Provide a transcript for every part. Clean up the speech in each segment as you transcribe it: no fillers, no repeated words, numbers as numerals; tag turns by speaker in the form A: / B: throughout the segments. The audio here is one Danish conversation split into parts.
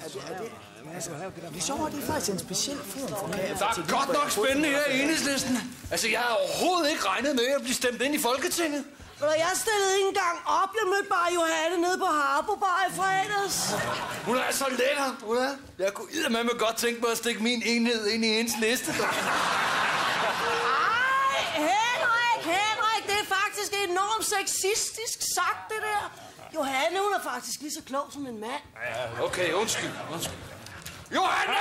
A: Det er sjovt, at det er faktisk en speciel form for mad.
B: Der er godt nok spændende her i Enhedslisten. Altså, jeg har overhovedet ikke regnet med at blive stemt ind i Folketinget.
C: Jeg stillede ikke engang op. Jeg mødte bare Johanne nede på Harbo Bar i fredags.
B: Hun er så lækker, hun er. Jeg kunne eddermame godt tænke mig at stikke min enhed ind i hendes liste.
C: Ej, Henrik, det er faktisk enormt sexistisk sagt, det der. Johanne, hun er faktisk lige så klog som en mand.
B: Ja, okay, undskyld. Johanne!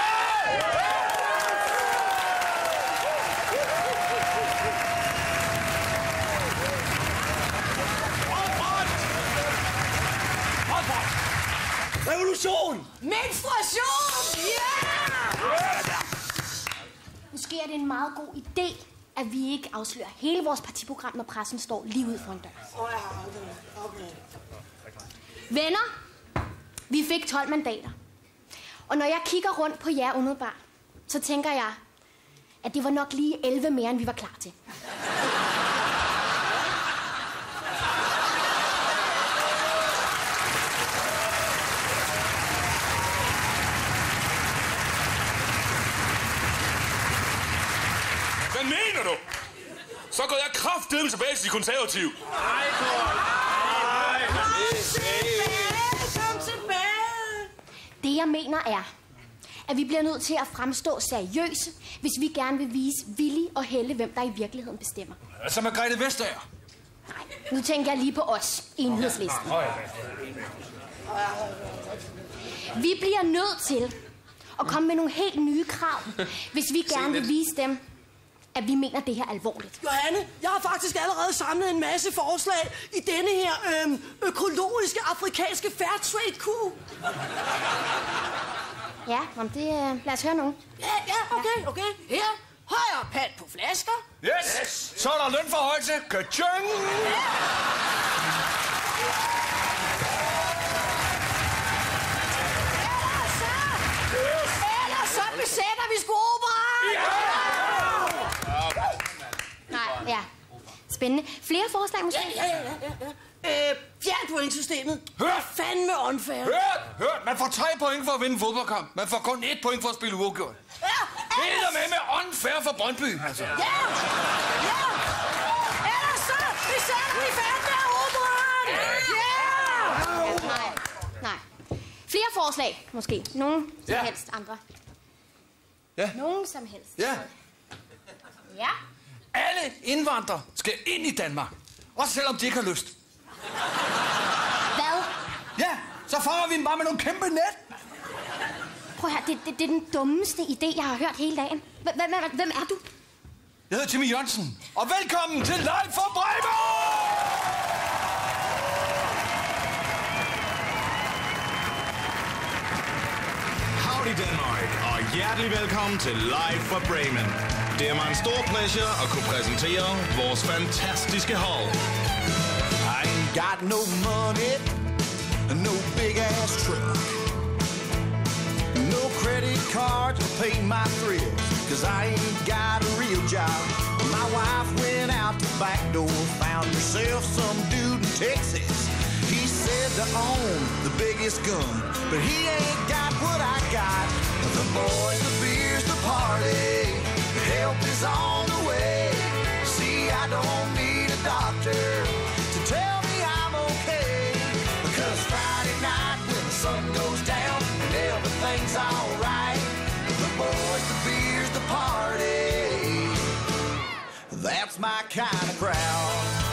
C: Revolution! Menstruation! Ja!
D: Måske er det en meget god idé, at vi ikke afslører hele vores partiprogram, når pressen står lige ude foran døren.
C: Okay.
D: Venner, vi fik 12 mandater. Og når jeg kigger rundt på jer umiddelbart, så tænker jeg, at det var nok lige 11 mere, end vi var klar til.
E: Hvad mener du? Så går jeg kraftedeme tilbage til de konservative.
C: Kom tilbage!
D: Det jeg mener er, at vi bliver nødt til at fremstå seriøse, hvis vi gerne vil vise Willy og Helle, hvem der i virkeligheden bestemmer.
B: Altså Margrethe Vestager.
D: Nej, nu tænker jeg lige på os, Enhedslisten. Vi bliver nødt til at komme med nogle helt nye krav, hvis vi gerne vil vise dem, at vi mener det her alvorligt.
C: Johanne, jeg har faktisk allerede samlet en masse forslag i denne her økologiske afrikanske fairtrade-kur.
D: Ja, men det... lad os høre nogen.
C: Ja, okay. Her, højere pant på flasker.
B: Yes! Så er der lønforhøjelse. Ka-ching!
C: Ellers så besætter vi sgu operaen!
D: Nej, ja. Spændende. Flere forslag måske?
C: Ja. Fjern pointsystemet.
B: Hør!
C: Fandme unfair.
B: Hør! Man får 3 point for at vinde en fodboldkamp. Man får kun 1 point for at spille uafgjort.
C: Ja,
B: Det er med unfair for Brøndby, altså.
C: Ja! Ellers så besætter vi fandme operaen! Ja!
D: Nej. Flere forslag, måske. Nogen som
B: Ja.
D: helst, andre.
B: Ja.
D: Nogen som helst.
B: Ja.
D: Ja.
B: Alle indvandrere skal ind i Danmark. Også selvom de ikke har lyst.
D: Hvad?
B: Ja, så fanger vi dem bare med nogle kæmpe net.
D: Prøv her, det er den dummeste idé, jeg har hørt hele dagen. Hvem er du?
B: Jeg hedder Timmy Jørgensen, og velkommen til Live fra Bremen!
F: Howdy Danmark, og hjertelig velkommen til Live fra Bremen. Det er mig en stor pleasure at kunne præsentere vores fantastiske hold.
G: I ain't got no money, no big ass truck, no credit card to pay my thrills, cause I ain't got a real job. My wife went out the back door, found herself some dude in Texas. He said to own the biggest gun, but he ain't got what I got. The boys, the beers, the party, the help is on the way. See, I don't need a doctor to tell me I'm okay, because Friday night when the sun goes down and everything's alright, the boys, the beers, the party, that's my kind of crowd.